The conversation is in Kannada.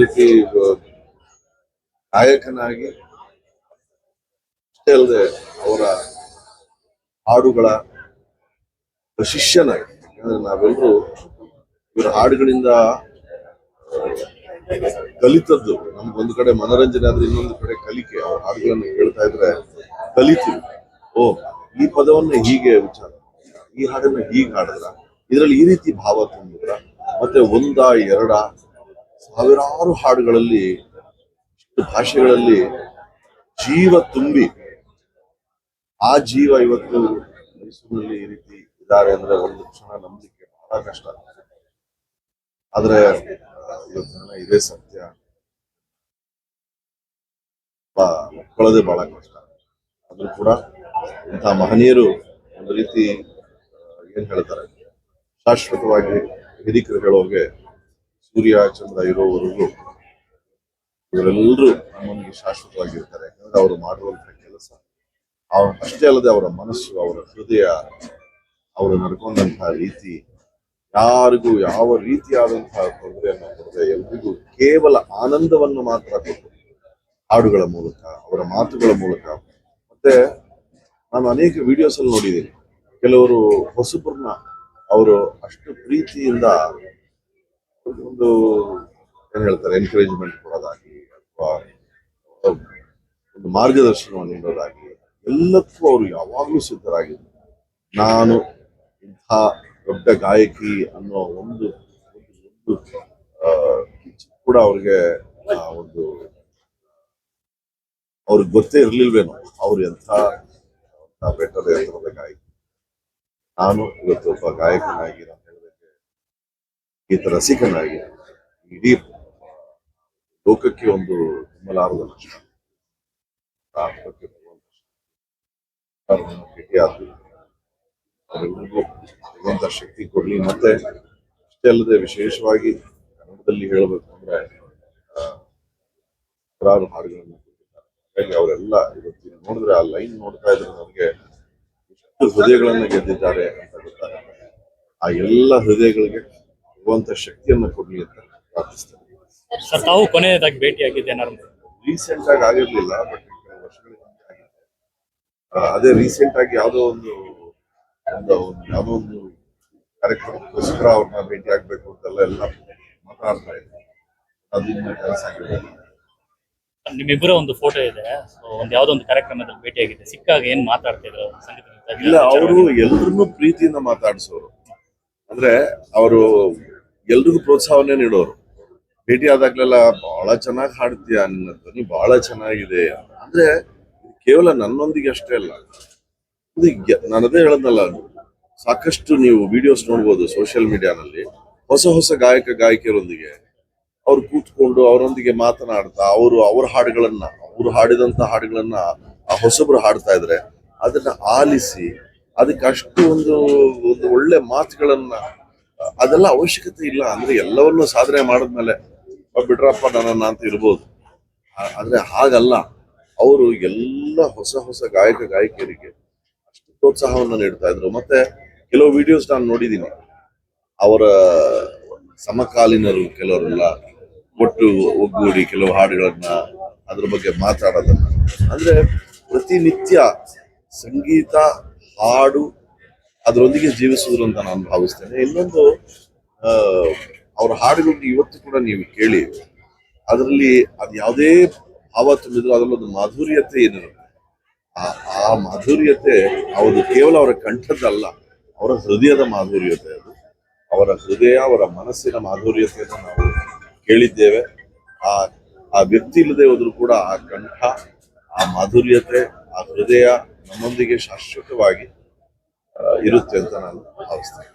ರೀತಿ ಗಾಯಕನಾಗಿ ಅಷ್ಟೇ ಅಲ್ಲದೆ ಅವರ ಹಾಡುಗಳ ಶಿಷ್ಯನಾಗಿ, ಯಾಕಂದ್ರೆ ನಾವೆಲ್ಲರೂ ಇವರ ಹಾಡುಗಳಿಂದ ಕಲಿತದ್ದು. ನಮ್ಗೊಂದು ಕಡೆ ಮನೋರಂಜನೆ ಆದ್ರೆ ಇನ್ನೊಂದು ಕಡೆ ಕಲಿಕೆ. ಅವ್ರ ಹಾಡುಗಳನ್ನು ಕೇಳ್ತಾ ಇದ್ರೆ ಕಲಿತೀವಿ. ಓ, ಈ ಪದವನ್ನ ಹೀಗೆ ಉಚ್ಚಾರ, ಈ ಹಾಡನ್ನ ಹೀಗೆ ಹಾಡಿದ್ರ, ಇದರಲ್ಲಿ ಈ ರೀತಿ ಭಾವ ತುಂಬಿದ್ರ, ಮತ್ತೆ ಒಂದ ಎರಡ ಸಾವಿರಾರು ಹಾಡುಗಳಲ್ಲಿ ಭಾಷೆಗಳಲ್ಲಿ ಜೀವ ತುಂಬಿ ಆ ಜೀವ ಇವತ್ತು ಮೈಸೂರಿನಲ್ಲಿ ಈ ರೀತಿ ಇದ್ದಾರೆ ಅಂದ್ರೆ ಒಂದು ಕ್ಷಣ ನಂಬಲಿಕ್ಕೆ ಬಹಳ ಕಷ್ಟ. ಆದ್ರೆ ಇವತ್ತು ಇದೇ ಸತ್ಯ ಒಪ್ಕೊಳ್ಳೋದೇ ಬಹಳ ಕಷ್ಟ. ಆದ್ರೂ ಕೂಡ ಇಂತಹ ಮಹನೀಯರು ಒಂದು ರೀತಿ ಏನ್ ಹೇಳ್ತಾರೆ, ಶಾಶ್ವತವಾಗಿ ಹಿರಿಕರು ಹೇಳೋಗೆ ಸೂರ್ಯ ಚಂದ್ರ ಇರೋವರೆಗೂ ಇವರೆಲ್ಲರೂ ನಮ್ಮೊಂದಿಗೆ ಶಾಶ್ವತವಾಗಿರ್ತಾರೆ. ಯಾಕಂದ್ರೆ ಅವರು ಮಾಡುವಂತಹ ಕೆಲಸ, ಅವ್ರ ಅಷ್ಟೇ ಅಲ್ಲದೆ ಅವರ ಮನಸ್ಸು, ಅವರ ಹೃದಯ, ಅವರು ನಡ್ಕೊಂಡಂತಹ ರೀತಿ ಯಾರಿಗೂ ಯಾವ ರೀತಿಯಾದಂತಹ ತೊಂದರೆಯನ್ನು ಕೊಡದೆ ಎಲ್ರಿಗೂ ಕೇವಲ ಆನಂದವನ್ನು ಮಾತ್ರ ಕೊಟ್ಟು ಹಾಡುಗಳ ಮೂಲಕ, ಅವರ ಮಾತುಗಳ ಮೂಲಕ. ಮತ್ತೆ ನಾನು ಅನೇಕ ವಿಡಿಯೋಸ್ ಅಲ್ಲಿ ನೋಡಿದ್ದೀನಿ, ಕೆಲವರು ಹೊಸಬ್ರನ್ನ ಅವರು ಅಷ್ಟು ಪ್ರೀತಿಯಿಂದ ಒಂದು ಏನ್ ಹೇಳ್ತಾರೆ ಎನ್ಕರೇಜ್ಮೆಂಟ್ ಕೊಡೋದಾಗ್ಲಿ ಅಥವಾ ಒಂದು ಮಾರ್ಗದರ್ಶನವನ್ನು ನೀಡೋದಾಗ್ಲಿ ಎಲ್ಲಕ್ಕೂ ಅವರು ಯಾವಾಗಲೂ ಸಿದ್ಧರಾಗಿದ್ರು. ನಾನು ಇಂಥ ದೊಡ್ಡ ಗಾಯಕಿ ಅನ್ನೋ ಒಂದು ಕೂಡ ಅವ್ರಿಗೆ ಒಂದು ಅವ್ರಿಗೆ ಗೊತ್ತೇ ಇರ್ಲಿಲ್ವೇನೋ ಅವ್ರು ಎಂಥ ಬೆಟ್ಟದ ಎತ್ತರದ ಗಾಯಕಿ. ನಾನು ಇವತ್ತು ಒಬ್ಬ ಗಾಯಕನಾಗಿ, ನಾನು ಹೇಳೋದಕ್ಕೆ ಗೀತ ರಸಿಕನಾಗಿ ಇಡೀ ಲೋಕಕ್ಕೆ ಒಂದು ತುಂಬಲಾರದ ನಷ್ಟ ಭೇಟಿಯಾದ್ವಿ. ಅವರೆಲ್ಲರಿಗೂ ಭಗವಂತ ಶಕ್ತಿ ಕೊಡ್ಲಿ. ಮತ್ತೆ ಅಷ್ಟೇ ಅಲ್ಲದೆ ವಿಶೇಷವಾಗಿ ಕನ್ನಡದಲ್ಲಿ ಹೇಳಬೇಕು ಅಂದ್ರೆ ಸಾವಿರಾರು ಹಾಡುಗಳನ್ನು ಕೊಟ್ಟಿದ್ದಾರೆ. ಹಾಗಾಗಿ ಅವರೆಲ್ಲ ಇವತ್ತು ನೋಡಿದ್ರೆ ಆ ಲೈನ್ ನೋಡ್ತಾ ಇದ್ರೆ ನನಗೆ ಎಷ್ಟು ಹೃದಯಗಳನ್ನ ಗೆದ್ದಿದ್ದಾರೆ ಅಂತ ಗೊತ್ತಾಗುತ್ತೆ. ಆ ಎಲ್ಲ ಹೃದಯಗಳಿಗೆ ಭಗವಂತ ಶಕ್ತಿಯನ್ನ ಕೊಡ್ಲಿ ಅಂತ ಪ್ರಾರ್ಥಿಸ್ತೇನೆ. ತಾವು ಕೊನೆಯದಾಗಿ ಭೇಟಿಯಾಗಿದ್ದೆ ರೀಸೆಂಟ್ ಆಗಿ ಆಗಿರ್ಲಿಲ್ಲ, ಬಟ್ ಕೆಲವು ವರ್ಷಗಳ ಹಿಂದೆ ಆಗಿದೆ. ಅದೇ ರೀಸೆಂಟ್ ಆಗಿ ಯಾವುದೋ ಒಂದು ಕಾರ್ಯಕ್ರಮಕ್ಕೋಸ್ಕರ ಅವ್ರನ್ನ ಭೇಟಿ ಆಗ್ಬೇಕು ಅಂತೆಲ್ಲ ಎಲ್ಲ ಮಾತಾಡ್ತಾ ಇದ್ರು. ಅದು ಇನ್ನು ಕೆಲಸ ಆಗಿರ್ಬೋದು. ನಿಮ್ಮಿಬ್ಬರ ಒಂದು ಫೋಟೋ ಇದೆ, ಒಂದು ಯಾವ್ದೋ ಒಂದು ಕಾರ್ಯಕ್ರಮದಲ್ಲಿ ಭೇಟಿಯಾಗಿದೆ. ಸಿಕ್ಕಾಗ ಏನ್ ಮಾತಾಡ್ತಿದ್ರು? ಇಲ್ಲ, ಅವರು ಎಲ್ರನ್ನೂ ಪ್ರೀತಿಯಿಂದ ಮಾತಾಡಿಸೋರು. ಅಂದ್ರೆ ಅವರು ಎಲ್ರಿಗೂ ಪ್ರೋತ್ಸಾಹವನ್ನೇ ನೀಡೋರು. ಭೇಟಿ ಆದಾಗ್ಲೆಲ್ಲ ಬಹಳ ಚೆನ್ನಾಗಿ ಹಾಡ್ತೀಯ, ನಿನ್ನ ಧ್ವನಿ ಬಹಳ ಚೆನ್ನಾಗಿದೆ. ಅಂದ್ರೆ ಕೇವಲ ನನ್ನೊಂದಿಗೆ ಅಷ್ಟೇ ಅಲ್ಲ, ನಾನದೇ ಹೇಳದ್ನಲ್ಲ, ಸಾಕಷ್ಟು ನೀವು ವಿಡಿಯೋಸ್ ನೋಡ್ಬೋದು ಸೋಷಿಯಲ್ ಮೀಡಿಯಾನಲ್ಲಿ. ಹೊಸ ಹೊಸ ಗಾಯಕಿಯರೊಂದಿಗೆ ಅವ್ರು ಕೂತ್ಕೊಂಡು ಅವರೊಂದಿಗೆ ಮಾತನಾಡ್ತಾ ಅವ್ರ ಹಾಡುಗಳನ್ನ, ಅವ್ರು ಹಾಡಿದಂತ ಹಾಡುಗಳನ್ನ ಆ ಹೊಸಬ್ರು ಹಾಡ್ತಾ ಇದ್ರೆ ಅದನ್ನ ಆಲಿಸಿ ಅದಕ್ಕೆ ಅಷ್ಟು ಒಂದು ಒಳ್ಳೆ ಮಾತುಗಳನ್ನ, ಅದೆಲ್ಲ ಅವಶ್ಯಕತೆ ಇಲ್ಲ. ಅಂದ್ರೆ ಎಲ್ಲವನ್ನೂ ಸಾಧನೆ ಮಾಡಿದ್ಮೇಲೆ ಬಿಡ್ರಪ್ಪ ನನ್ನ ಅಂತ ಇರ್ಬೋದು. ಆದ್ರೆ ಹಾಗಲ್ಲ, ಅವರು ಎಲ್ಲ ಹೊಸ ಗಾಯಕಿಯರಿಗೆ ಅಷ್ಟು ಪ್ರೋತ್ಸಾಹವನ್ನ ನೀಡ್ತಾ ಇದ್ರು. ಮತ್ತೆ ಕೆಲವು ವಿಡಿಯೋಸ್ ನಾನು ನೋಡಿದ್ದೀನಿ, ಅವರ ಸಮಕಾಲೀನರು ಕೆಲವರೆಲ್ಲ ಒಟ್ಟು ಒಗ್ಗೂಡಿ ಕೆಲವು ಹಾಡುಗಳನ್ನ ಅದ್ರ ಬಗ್ಗೆ ಮಾತಾಡೋದನ್ನ, ಅಂದ್ರೆ ಪ್ರತಿನಿತ್ಯ ಸಂಗೀತ ಹಾಡು ಅದರೊಂದಿಗೆ ಜೀವಿಸುವುದು ಅಂತ ನಾನು ಭಾವಿಸ್ತೇನೆ. ಇನ್ನೊಂದು, ಅವ್ರ ಹಾಡುಗಳು ಇವತ್ತು ಕೂಡ ನೀವು ಕೇಳಿ, ಅದರಲ್ಲಿ ಅದು ಯಾವುದೇ ಭಾವ ತುಂಬಿದ್ರು ಅದರಲ್ಲೊಂದು ಮಾಧುರ್ಯತೆ ಏನಿರುತ್ತೆ. ಆ ಮಾಧುರ್ಯತೆ ಅವರು ಕೇವಲ ಅವರ ಕಂಠದ್ದಲ್ಲ, ಅವರ ಹೃದಯದ ಮಾಧುರ್ಯತೆ. ಅದು ಅವರ ಹೃದಯ, ಅವರ ಮನಸ್ಸಿನ ಮಾಧುರ್ಯತೆಯನ್ನು ನಾವು ಕೇಳಿದ್ದೇವೆ. ಆ ವ್ಯಕ್ತಿ ಇಲ್ಲದೆ ಹೋದ್ರು ಕೂಡ ಆ ಕಂಠ, ಆ ಮಾಧುರ್ಯತೆ, ಆ ಹೃದಯ ನಮ್ಮೊಂದಿಗೆ ಶಾಶ್ವತವಾಗಿ ಇರುತ್ತೆ ಅಂತ ನಾನು ಭಾವಿಸ್ತೇನೆ.